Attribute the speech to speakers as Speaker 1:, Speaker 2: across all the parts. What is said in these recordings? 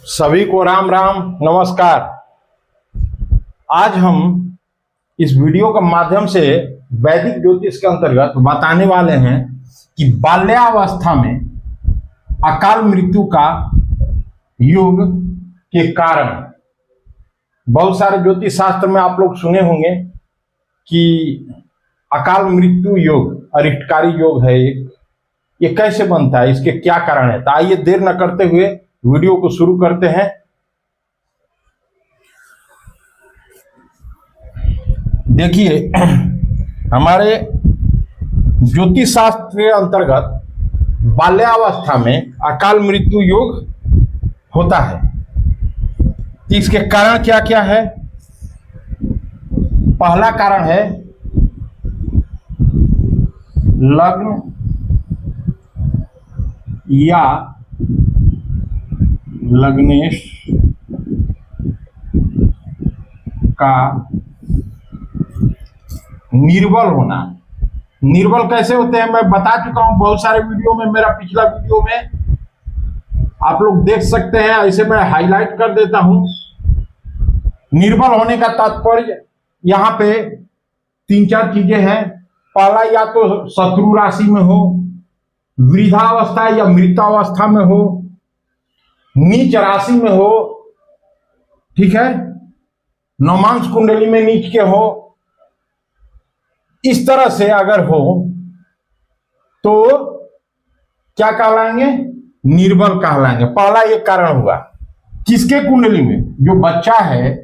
Speaker 1: सभी को राम राम नमस्कार। आज हम इस वीडियो के माध्यम से वैदिक ज्योतिष के अंतर्गत बताने वाले हैं कि बाल्यावस्था में अकाल मृत्यु का योग के कारण। बहुत सारे ज्योतिष शास्त्र में आप लोग सुने होंगे कि अकाल मृत्यु योग अरिष्टकारी योग है एक, ये कैसे बनता है, इसके क्या कारण है। तो आइए देर न करते हुए वीडियो को शुरू करते हैं। देखिए, हमारे ज्योतिष शास्त्र के अंतर्गत बाल्यावस्था में अकाल मृत्यु योग होता है। इसके कारण क्या क्या है। पहला कारण है लग्न या लग्नेश का निर्बल होना। निर्बल कैसे होते हैं मैं बता चुका हूं बहुत सारे वीडियो में। मेरा पिछला वीडियो में आप लोग देख सकते हैं, ऐसे मैं हाईलाइट कर देता हूं। निर्बल होने का तात्पर्य यहां पे तीन चार चीजें हैं। पहला, या तो शत्रु राशि में हो, वृद्धावस्था या मृतावस्था में हो, नीच राशि में हो, ठीक है, नवमांश कुंडली में नीच के हो। इस तरह से अगर हो तो क्या कहलाएंगे, निर्बल कहलाएंगे। पहला एक कारण हुआ। किसके कुंडली में, जो बच्चा है,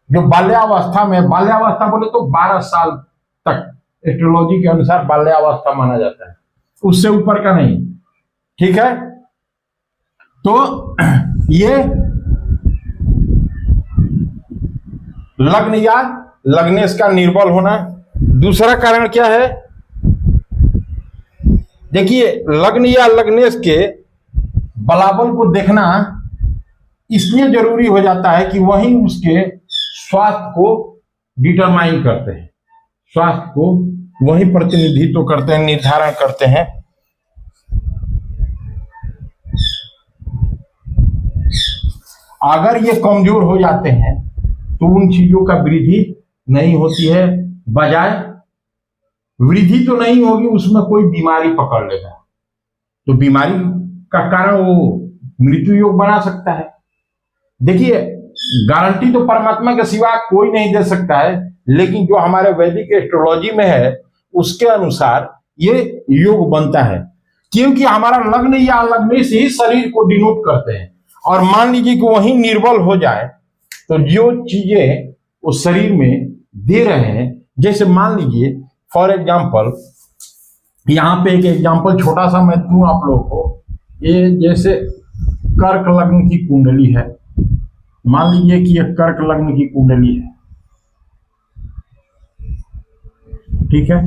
Speaker 1: जो बाल्यावस्था में, बाल्यावस्था बोले तो 12 साल तक एस्ट्रोलॉजी के अनुसार बाल्यावस्था माना जाता है, उससे ऊपर का नहीं, ठीक है। तो ये लग्न या लग्नेश का निर्बल होना। दूसरा कारण क्या है, देखिए, लग्न या लग्नेश के बलाबल को देखना इसलिए जरूरी हो जाता है कि वही उसके स्वास्थ्य को डिटरमाइन करते हैं, स्वास्थ्य को वही प्रतिनिधित्व करते हैं, निर्धारण करते हैं। अगर ये कमजोर हो जाते हैं तो उन चीजों का वृद्धि नहीं होती है, बजाय वृद्धि तो नहीं होगी, उसमें कोई बीमारी पकड़ लेगा। तो बीमारी का कारण वो मृत्यु योग बना सकता है। देखिए, गारंटी तो परमात्मा के सिवा कोई नहीं दे सकता है, लेकिन जो हमारे वैदिक एस्ट्रोलॉजी में है उसके अनुसार ये योग बनता है, क्योंकि हमारा लग्न या लग्न से ही शरीर को डिनोट करते हैं। और मान लीजिए कि वही निर्बल हो जाए तो जो चीजें वो शरीर में दे रहे हैं, जैसे मान लीजिए फॉर एग्जांपल, यहां पे एक एग्जांपल छोटा सा मैं दूं आप लोगों को। ये जैसे कर्क लग्न की कुंडली है, मान लीजिए कि ये कर्क लग्न की कुंडली है, ठीक है,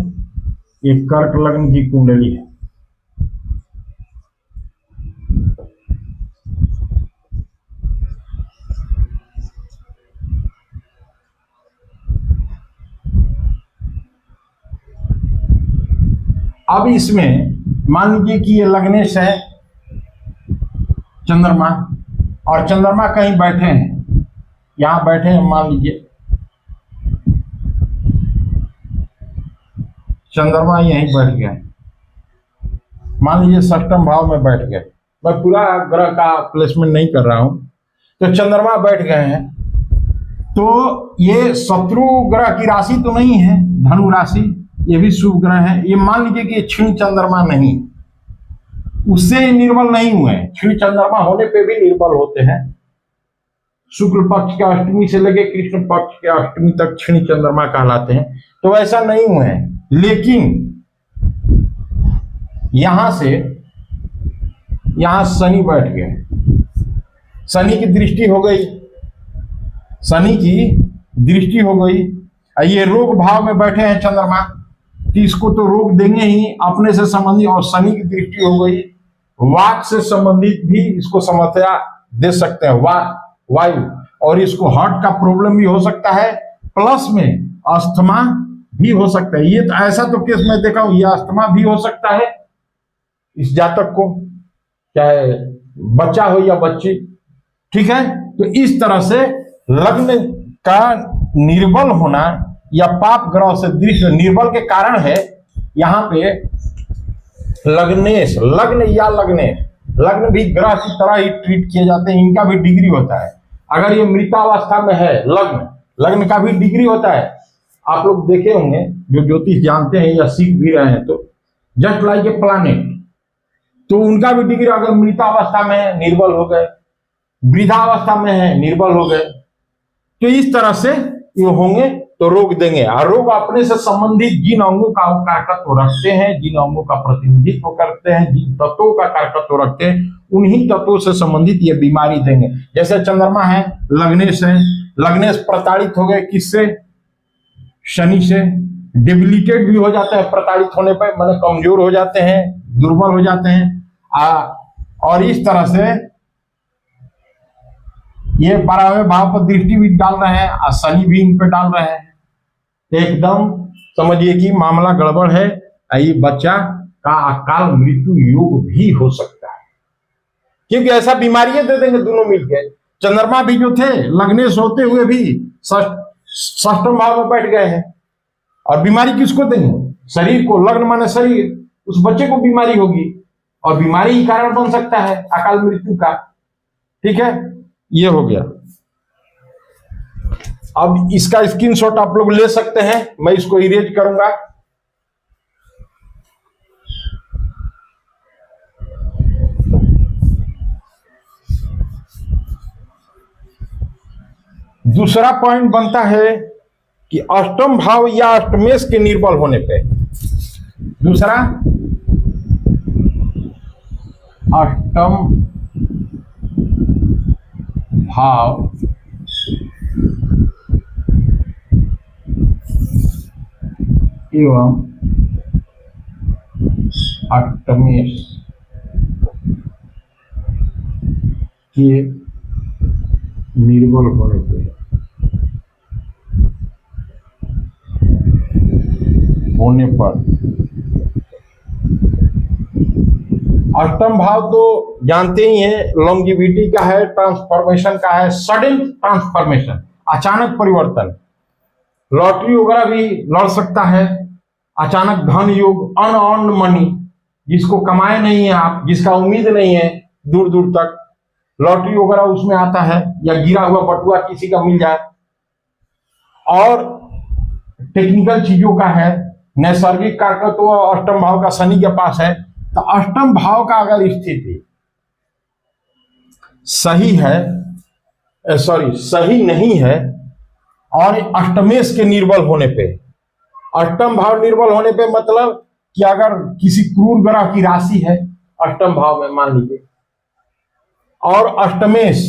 Speaker 1: ये कर्क लग्न की कुंडली है। अब इसमें मान लीजिए कि ये लग्नेश है चंद्रमा, और चंद्रमा कहीं बैठे हैं, यहां बैठे हैं, मान लीजिए चंद्रमा यहीं बैठ गया, मान लीजिए सप्तम भाव में बैठ गए। मैं पूरा ग्रह का प्लेसमेंट नहीं कर रहा हूं। तो चंद्रमा बैठ गए हैं, तो ये शत्रु ग्रह की राशि तो नहीं है, धनु राशि, ये भी शुभ ग्रह है। ये मान लीजिए कि ये क्षीण चंद्रमा नहीं, उससे निर्बल नहीं हुए। क्षीण चंद्रमा होने पे भी निर्बल होते हैं। शुक्ल पक्ष के अष्टमी से लेके कृष्ण पक्ष के अष्टमी तक क्षीण चंद्रमा कहलाते हैं। तो ऐसा नहीं हुए हैं, लेकिन यहां से यहां शनि बैठ गए, शनि की दृष्टि हो गई, शनि की दृष्टि हो गई। ये रोग भाव में बैठे हैं चंद्रमा, तो इसको तो रोग देंगे ही, अपने से संबंधित, और शनि की दृष्टि हो गई, वाक से संबंधित भी इसको समस्या दे सकते हैं, वायु, और इसको हार्ट का प्रॉब्लम भी हो सकता है, प्लस में अस्थमा भी हो सकता है। ये तो ऐसा तो केस मैं देखा हूं, ये अस्थमा भी हो सकता है इस जातक को, चाहे बच्चा हो या बच्ची, ठीक है। तो इस तरह से लग्न का निर्बल होना या पाप ग्रह से दृष्टि निर्बल के कारण है यहां पे लग्नेश, लग्न या लग्नेश, लग्न भी ग्रह की तरह ही ट्रीट किए जाते हैं, इनका भी डिग्री होता है। अगर ये मृतावस्था में है लग्न, लग्न का भी डिग्री होता है। आप लोग देखे होंगे जो ज्योतिष जानते हैं या सीख भी रहे हैं, तो जस्ट लाइक ए प्लैनेट, तो उनका भी डिग्री अगर मृतावस्था में है निर्बल हो गए, वृद्धावस्था में है निर्बल हो गए, तो इस तरह से ये होंगे तो रोग देंगे। और रोग अपने से संबंधित जिन अंगों का कारकत्व रखते हैं, जिन अंगों का प्रतिनिधित्व करते हैं, जिन तत्वों का कारकत्व रखते हैं, उन्हीं तत्वों से संबंधित ये बीमारी देंगे। जैसे चंद्रमा है, लग्नेश है, लग्नेश प्रताड़ित हो गए किससे? शनि से। डिबिलिटेड भी हो जाता है प्रताड़ित होने पर, मतलब कमजोर हो जाते हैं, दुर्बल हो जाते हैं। और इस तरह से ये 12वें भाव पर दृष्टि भी डाल रहे हैं और शनि भी इन पे डाल रहे हैं। एकदम समझिए कि मामला गड़बड़ है। ये बच्चा का अकाल मृत्यु योग भी हो सकता है, क्योंकि ऐसा बीमारियां दे देंगे दोनों मिलकर। चंद्रमा भी जो थे लग्नेश होते हुए भी षष्ठम भाव में बैठ गए हैं, और बीमारी किसको देंगे? शरीर को। लग्न माने शरीर, उस बच्चे को बीमारी होगी, और बीमारी ही कारण बन सकता है अकाल मृत्यु का। ठीक है, ये हो गया। अब इसका स्क्रीनशॉट आप लोग ले सकते हैं, मैं इसको इरेज करूंगा। दूसरा पॉइंट बनता है कि अष्टम भाव या अष्टमेश के निर्बल होने पे, दूसरा अष्टम भाव एवं अष्टमेश के निर्बल होने पे अष्टम भाव तो जानते ही हैं, लॉन्गिविटी का है, ट्रांसफॉर्मेशन का है, सडन ट्रांसफॉर्मेशन, अचानक परिवर्तन। लॉटरी वगैरह भी लड़ सकता है, अचानक धन योग, अनअर्न्ड मनी, जिसको कमाए नहीं है आप, जिसका उम्मीद नहीं है दूर दूर तक, लॉटरी वगैरह उसमें आता है, या गिरा हुआ बटुआ किसी का मिल जाए। और टेक्निकल चीजों का है, नैसर्गिक कारक तो अष्टम भाव का शनि के पास है। तो अष्टम भाव का अगर स्थिति सही है, सही नहीं है, और अष्टमेश के निर्बल होने पे, अष्टम भाव निर्बल होने पे मतलब कि अगर किसी क्रूर ग्रह की राशि है अष्टम भाव में मान लीजिए, और अष्टमेश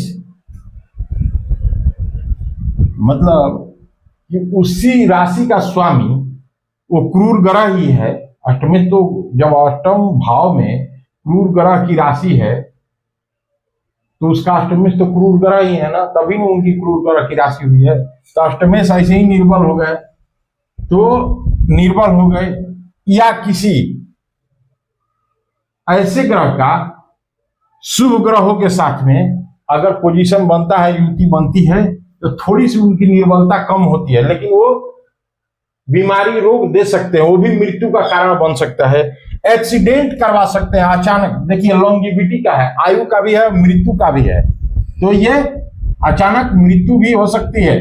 Speaker 1: मतलब कि उसी राशि का स्वामी वो क्रूर ग्रह ही है। अष्टमेश तो जब अष्टम भाव में क्रूर ग्रह की राशि है तो उसका अष्टमेश तो क्रूर ग्रह ही है ना, तभी ना उनकी क्रूर ग्रह की राशि हुई है। तो अष्टमेश ऐसे ही निर्बल हो गए, तो निर्बल हो गए, या किसी ऐसे ग्रह का शुभ ग्रहों के साथ में अगर पोजीशन बनता है, युति बनती है, तो थोड़ी सी उनकी निर्बलता कम होती है, लेकिन वो बीमारी रोग दे सकते हैं, वो भी मृत्यु का कारण बन सकता है। एक्सीडेंट करवा सकते हैं अचानक। देखिए लॉन्गिविटी का है, आयु का भी है, मृत्यु का भी है, तो ये अचानक मृत्यु भी हो सकती है।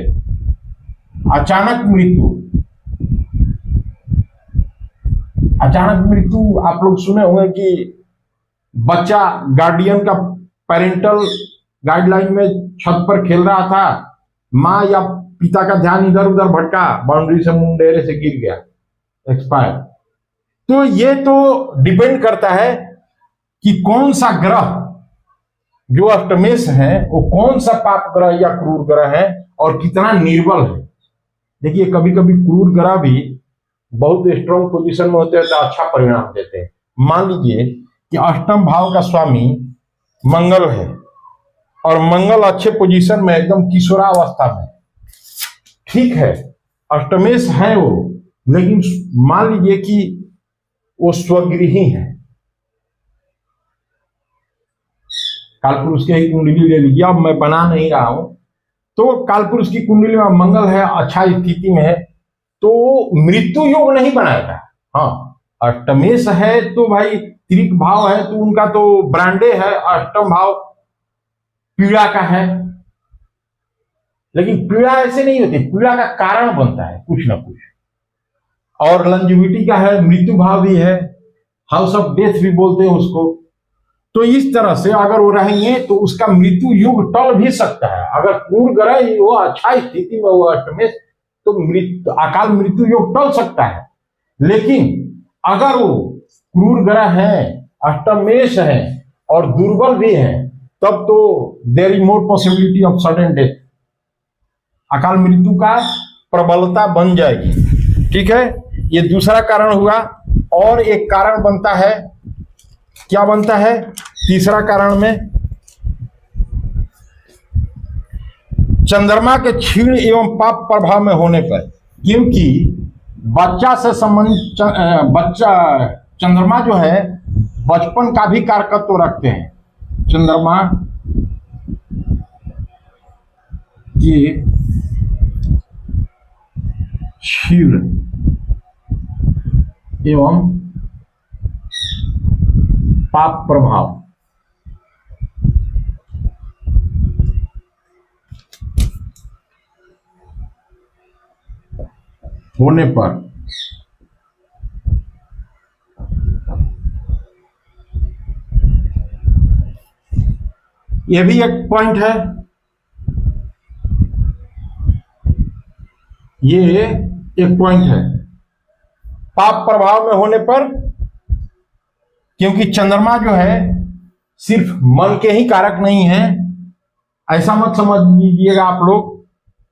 Speaker 1: अचानक मृत्यु, अचानक मृत्यु आप लोग सुने होंगे कि बच्चा गार्डियन का पेरेंटल गाइडलाइन में छत पर खेल रहा था, माँ या पिता का ध्यान इधर उधर भटका, बाउंड्री से मुंडेरे से गिर गया, एक्सपायर। तो ये तो डिपेंड करता है कि कौन सा ग्रह जो अष्टमेश है वो कौन सा पाप ग्रह या क्रूर ग्रह है और कितना निर्बल है। देखिए कभी कभी क्रूर ग्रह भी बहुत स्ट्रॉन्ग पोजीशन में होते हैं तो अच्छा परिणाम देते हैं। मान लीजिए कि अष्टम भाव का स्वामी मंगल है, और मंगल अच्छे पोजीशन में एकदम किशोरावस्था में, ठीक है अष्टमेश है वो, लेकिन मान लीजिए कि वो स्वगृही है, कालपुरुष की ही कुंडली ले लीजिए, अब मैं बना नहीं रहा हूं। तो कालपुरुष की कुंडली में मंगल है, अच्छा स्थिति में है, तो मृत्यु योग नहीं बनाएगा। हाँ, अष्टमेश है तो भाई त्रिक भाव है, तो उनका तो ब्रांडे है, अष्टम भाव पीड़ा का है। लेकिन पीड़ा ऐसे नहीं होती, पीड़ा का कारण बनता है कुछ ना कुछ। और लंजिविटी का है, मृत्यु भाव भी है, हाउस ऑफ डेथ भी बोलते हैं उसको। तो इस तरह से अगर वो रहेंगे तो उसका मृत्यु युग टल भी सकता है। अगर पूर्ण ग्रह ही वो अच्छा स्थिति में वो अष्टमेश, तो अकाल मृत्यु योग टल सकता है। लेकिन अगर वो क्रूर ग्रह है, अष्टमेश है और दुर्बल भी है, तब तो there is more possibility of sudden death, अकाल मृत्यु का प्रबलता बन जाएगी। ठीक है, ये दूसरा कारण हुआ। और एक कारण बनता है, क्या बनता है तीसरा कारण में, चंद्रमा के क्षीण एवं पाप प्रभाव में होने पर। क्योंकि बच्चा से संबंध, बच्चा चंद्रमा जो है बचपन का भी कारकत्व रखते हैं। चंद्रमा ये क्षीण एवं पाप प्रभाव होने पर यह भी एक पॉइंट है। ये एक पॉइंट है पाप प्रभाव में होने पर, क्योंकि चंद्रमा जो है सिर्फ मन के ही कारक नहीं है। ऐसा मत समझ लीजिएगा आप लोग,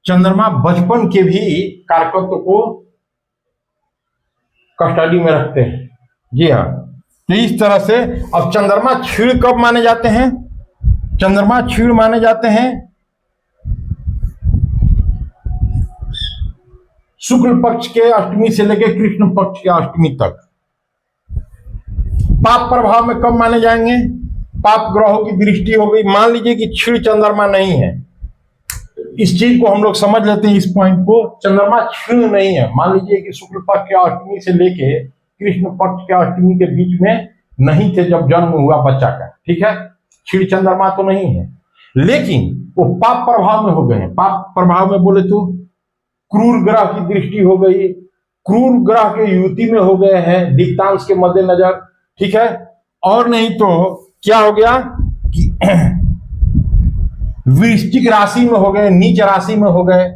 Speaker 1: चंद्रमा बचपन के भी कारकत्व को कस्टडी में रखते हैं। जी हाँ, तो इस तरह से अब चंद्रमा क्षीण कब माने जाते हैं? चंद्रमा क्षीण माने जाते हैं शुक्ल पक्ष के अष्टमी से लेकर कृष्ण पक्ष के अष्टमी तक। पाप प्रभाव में कब माने जाएंगे? पाप ग्रहों की दृष्टि हो गई, मान लीजिए कि क्षीण चंद्रमा नहीं है, इस चीज को हम लोग समझ लेते हैं, इस पॉइंट को। चंद्रमा क्षीण नहीं है, मान लीजिए कि शुक्ल पक्ष के अष्टमी से लेके कृष्ण पक्ष के अष्टमी के बीच में नहीं थे जब जन्म हुआ बच्चा का। ठीक है, क्षीण चंद्रमा तो नहीं है, लेकिन वो पाप प्रभाव में हो गए हैं। पाप प्रभाव में बोले तो क्रूर ग्रह की दृष्टि हो गई, क्रूर ग्रह के युति में हो गए हैं दिक्तांश के मद्देनजर। ठीक है, और नहीं तो क्या हो गया कि वृश्चिक राशि में हो गए, नीच राशि में हो गए,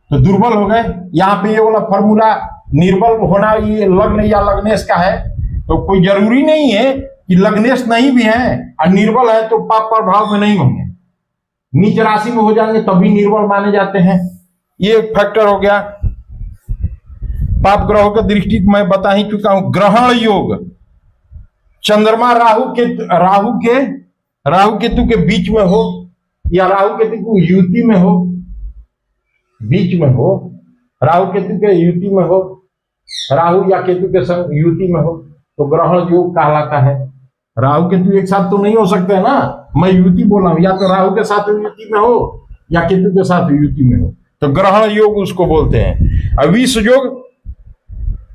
Speaker 1: तो दुर्बल हो गए। यहां पे ये वाला फॉर्मूला निर्बल होना ये लग्न या लग्नेश का है, तो कोई जरूरी नहीं है कि लग्नेश नहीं भी है और निर्बल है तो पाप प्रभाव में नहीं होंगे। नीच राशि में हो जाएंगे तभी निर्बल माने जाते हैं। ये एक फैक्टर हो गया। पाप ग्रहों की दृष्टि मैं बता ही चुका हूं। ग्रहण योग, चंद्रमा राहु केतु के बीच में हो या राहु केतु की युति में हो, बीच में हो, राहु केतु के युति में हो, राहु या केतु के संग युति में हो, तो ग्रहण योग कहलाता है। राहु केतु एक साथ तो नहीं हो सकते ना, मैं युति बोला हूं, या तो राहु के साथ युति में हो या केतु के साथ युति में हो, तो ग्रहण योग उसको बोलते हैं। और विष योग,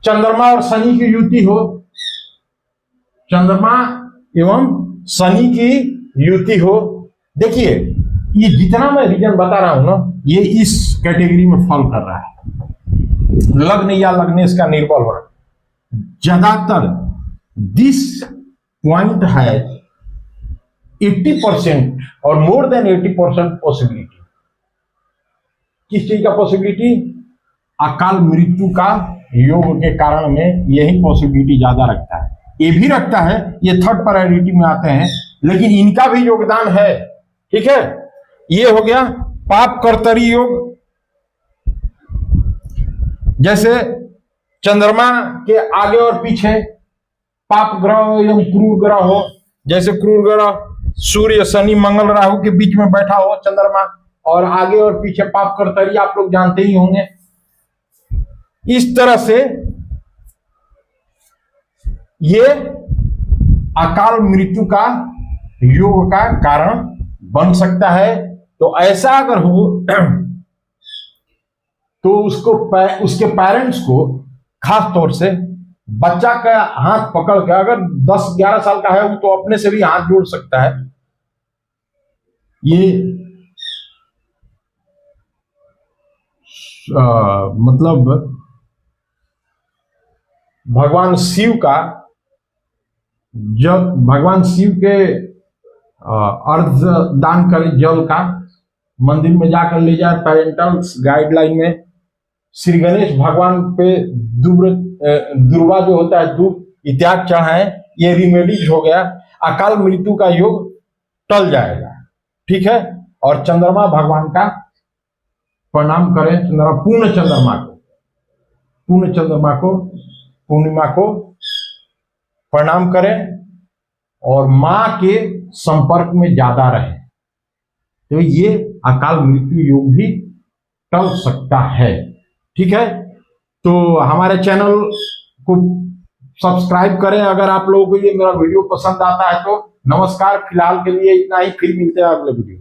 Speaker 1: चंद्रमा और शनि की युति हो, चंद्रमा एवं शनि की युति हो। देखिए ये जितना मैं रीजन बता रहा हूं ना, ये इस कैटेगरी में फॉल कर रहा है। लग्न या लग्नेश का निर्बल हो रहा है ज्यादातर। दिस पॉइंट है 80% और मोर देन 80% पॉसिबिलिटी। किस चीज का पॉसिबिलिटी? अकाल मृत्यु का योग के कारण में यही पॉसिबिलिटी ज्यादा रखता है। ये भी रखता है, ये थर्ड प्रायोरिटी में आते हैं, लेकिन इनका भी योगदान है। ठीक है, ये हो गया पाप कर्तरी योग। जैसे चंद्रमा के आगे और पीछे पाप ग्रह एवं क्रूर ग्रह हो, जैसे क्रूर ग्रह सूर्य शनि मंगल राहु के बीच में बैठा हो चंद्रमा, और आगे और पीछे पाप कर्तरी आप लोग जानते ही होंगे। इस तरह से ये अकाल मृत्यु का योग का कारण बन सकता है। तो ऐसा अगर हो तो उसके पेरेंट्स को खास तौर से बच्चा का हाथ पकड़ के, अगर 10-11 साल का है वो तो अपने से भी हाथ जोड़ सकता है। ये मतलब भगवान शिव का, जब भगवान शिव के अर्घ दान करें जल का, मंदिर में जाकर ले जाए। पेरेंटल गाइडलाइन में श्री गणेश भगवान पे दुर्वा जो होता है, दूब इत्यादि चढ़ाए। ये रिमेडीज हो गया, अकाल मृत्यु का योग टल जाएगा। ठीक है। और चंद्रमा भगवान का प्रणाम करें, पूर्ण पूर्णिमा को प्रणाम करें और मां के संपर्क में ज्यादा रहें, तो ये अकाल मृत्यु योग भी टल सकता है। ठीक है। तो हमारे चैनल को सब्सक्राइब करें अगर आप लोगों को ये मेरा वीडियो पसंद आता है तो। नमस्कार, फिलहाल के लिए इतना ही, फिर मिलते हैं अगले वीडियो।